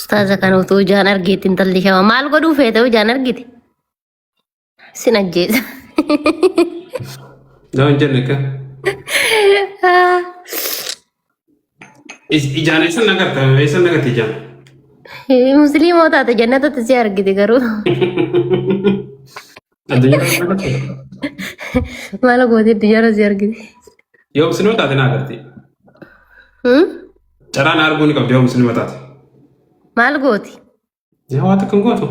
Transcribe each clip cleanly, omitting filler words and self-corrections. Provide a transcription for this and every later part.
Ustaaza kana utuu ijaan argeetti intalli shawaa maal godhuu feete ijaan argite? Sin ajjeesa. Jangan jenne ka. Ijaan eessan nagarta ijaan. Musliimoo taate jannatatti si argite garuu. Addunyaa nagarta. Maal gootee addunyaa si argite? Yoo musliimoo taate na agarti. Caraan arguu ni qabdi yoo musliimoo taate. Maal gooti? Yaa waa takkan gootu.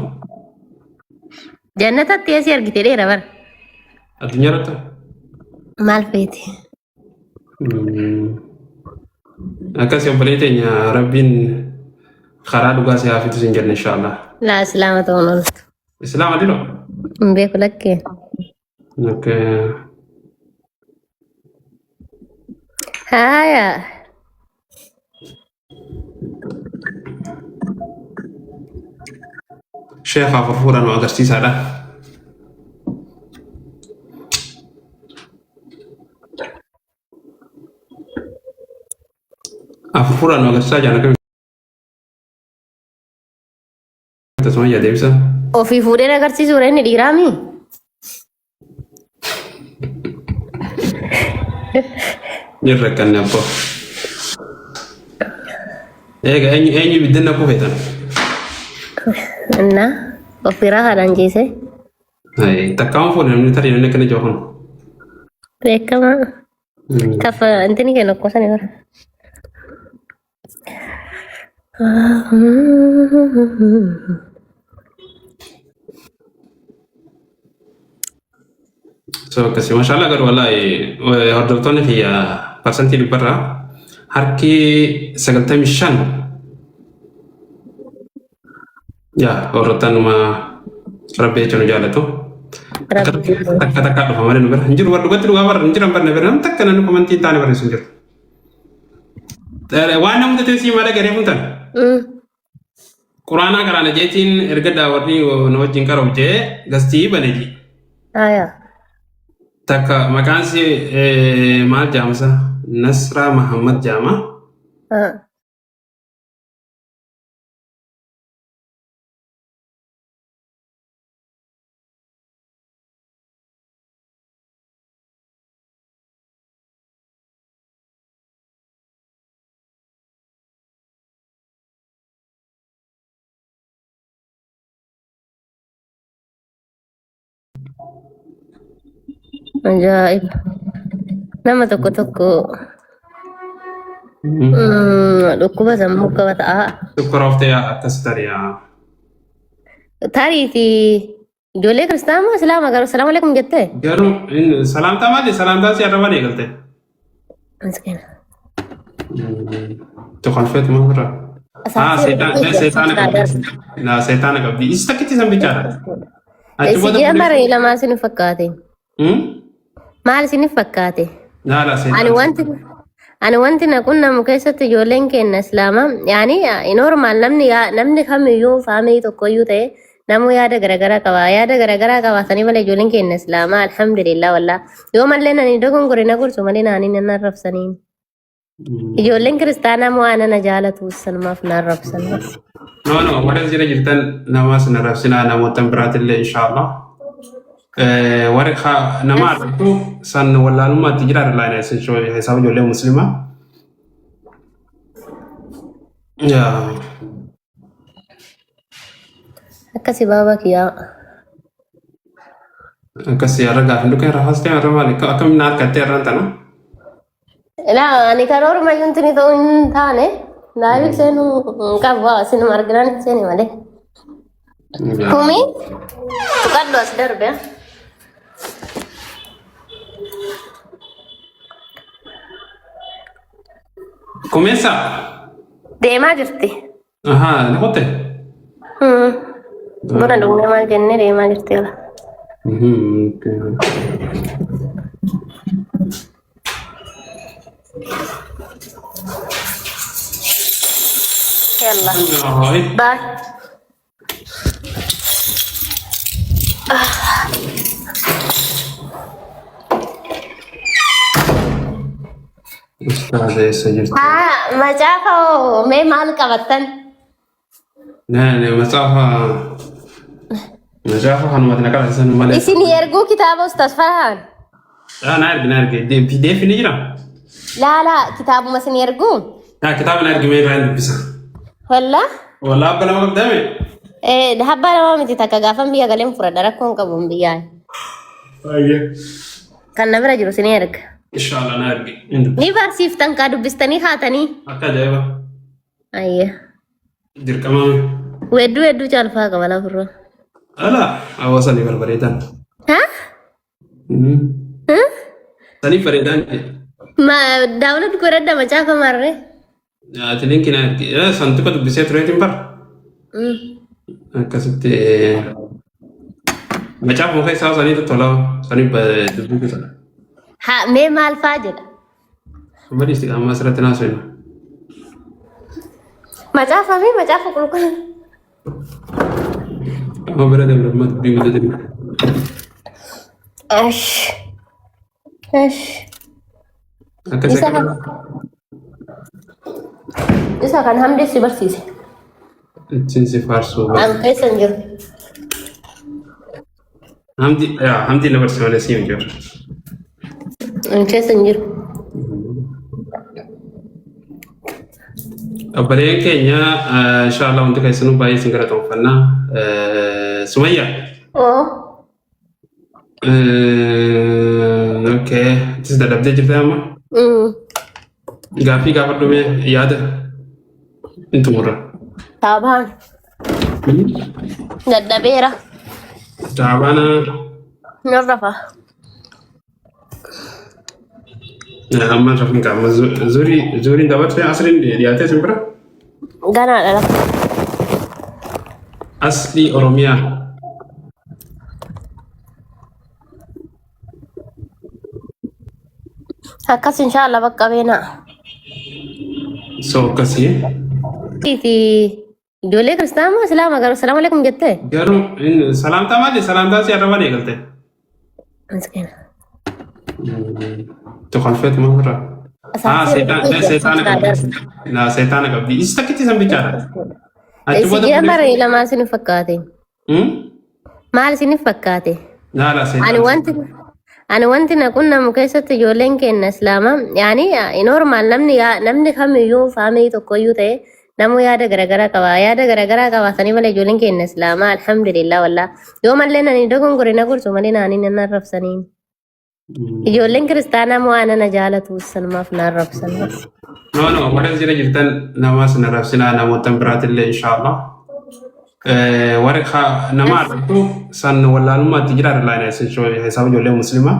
Jannatatti si argite dheera bara. Addunyaa irratti. Maal feeti? Akkas obbolee teenya rabbiin karaa dhugaa si haafitu sin jenna inshaallah. Laa islaama ta'uun ooltu. Islaama dino? Hin beeku lakkee. Haaya. Sheekha furfuudhaan nu agarsiisaadha. Furfuudhaan nu agarsiisaa jaan akkamitti tasuma yaa deebisa. Ofii fuudhee agarsiisuudha inni dhiiraami. Jirra kan abbo. Eega eenyu biddeen na kufeetan. Nah, opera haran jese. Hai, takkan phone namni tarii namni akkana jiru kun. Beekama. Kafa antini kenno kosa ni bara. So kasi mashallah garuu wallahi hordoftoonni kiyya parsantii dhibbarraa harki 95 ya hordoftanuma rabbi jechuun jaalatu. Takka dhufa malee nu bira hin jiru warra dhugatti dhugaa barra hin jiran barne bira takka namni komantii taane barreessu hin jiru. Waan namni teessii malee garee funtan. Quraanaa karaana jeetiin erga daawwanni na wajjin qaroomtee gastii baneeji. Takka maqaan si maal jaamsa? Nasraa Mahammad jaama. Ajaib. Nama tokko dhukkuba sammuu qaba ta'a. Dhukkubsatee akkas tari'a. Tariiti ijoollee kiristaanaa islaama garuu salaamu alaikum jettee. Garuu salaamtaa maali? Salaamtaa si arraba ni eegalte. Miskiina. Tuqalfeetu maal seetaana qabdi. Isi takkitti san bichaadha. Sijjii amaree lamaa sinu fakkaate. Maal sinif fakkaate? Ani wanti na qunnamu keessatti ijoolleen keenya islaama yaani normaal namni kamiyyuu faamilii tokkoyyuu ta'e namu yaada garagaraa qaba. Yaada garagaraa qabaatanii malee ijoolleen keenya islaama alhamdulillah wallaa yoo mallee nani dogongore na gorsu malee naanii nan arrabsaniin. Ijoolleen kiristaanaa moo ana jaalatu sanumaaf na arrabsan. No, warra jira jirtan namas na arrabsinaa namootan biraatillee inshaallah. Warra nama arrabtu san wallaalummaatti jira irraa isaaf ijoollee muslimaa. Akkasi baaba kiyyaa. Akkasi har'a gaafa dukkee irraa haastee har'a maali? Akkamiin harkattee irraan tana? Ani karoora mayyuunti ni ta'uu hin taane laabii seenu qaba sinuma arginaan seeni malee. Kumi tuqaddu as darbe. Começa. Deemaa jirti. Aha, hote. Bora dhugnee maal jennee deemaa jirti yola. Yalla. Bye. Ustaz esa jirti. Macaafa mee maal qabattan? نعم مسافة خانوات نقرأ سنة مالك إسني يرجو كتاب أستاذ فرحان. نعرف دي في دي في نجرة لا كتاب ما سني يرجو. كتاب نعرف مين عند بس والله أبلا ما قدامي ده هبّا لما متى تكاغافن بيا قالين فرد ركون كبوم بيا. أيه كان نبرة جلوس نيرك. إن شاء الله نعرف ني بارسيف تنكادو بستني خاتني. أكاد أيه. دير كمان weddu jalfaa qaba lafurra. ألا أوصلني بالبريدان ها؟ سني بريدان ما دawlad goradda macaafa marre. تلين كنا سنتك تبصير تريتين بر كسبت ما شاف مخي ساو سني تطلع سني بدبوك تطلع ها me maal faa jedha. ما دي أما سرت ناس وين Macaafa fi macaafa qulqulluu. ما برد ما تبي ولا تبي Ash. أكسر Isa kan hamdi si barsiise. تنسي فارسو An keessa jiru. همدي نبرس ولا سيم جو An keessa jiru. أبلين كينيا إن شاء الله وانت كيسنو باي سنجرة توفنا سمية Oh. أوكي تسدد أبدي جبتها غافي غافر دومي ياد انتو مرة Taabaan. Daddabeera. تعبانة Narrafa. أما شوفين كام زوري دابت في عصرين دياتي سمبرا Ganaadha lafa. أصلي أوروميا Akkas inshallah bakka beenaa. سو كسي Fi ijoollee kiristaanaa islaama garuu salaamu alaikum jettee. garuu salaamtaa maali salaamtaa si arraba eegalte Miskiina. tuqalfeet maarra seetaana qabdi isi takkitti san bichaadha achi booda Sigiyaa maree lamaa isiniif fakkaate. Maal isiniif fakkaate? naala Ani wanti naqun namu keessatti ijoolleen keenya islaamaa yaani normaal namni kamiyyuu faamilii tokkoyyuu ta'e namu yaada garaagaraa qaba. Yaada garaagaraa qabaatanii malee ijoolleen keenya islaamaa alhamdulillah wallaa yoo mallee nani dogongore na gorsu malee naanii nan arrabsanii. Ijoolleen kiristaanaa moo ana jaalatu sanumaaf na arrabsan. no warra jira jirtan nama sana rabsinaa namootan biraatillee inshaallah warra nama arrabtu san wallaalummaatti jira irraa isa ijoollee muslimaa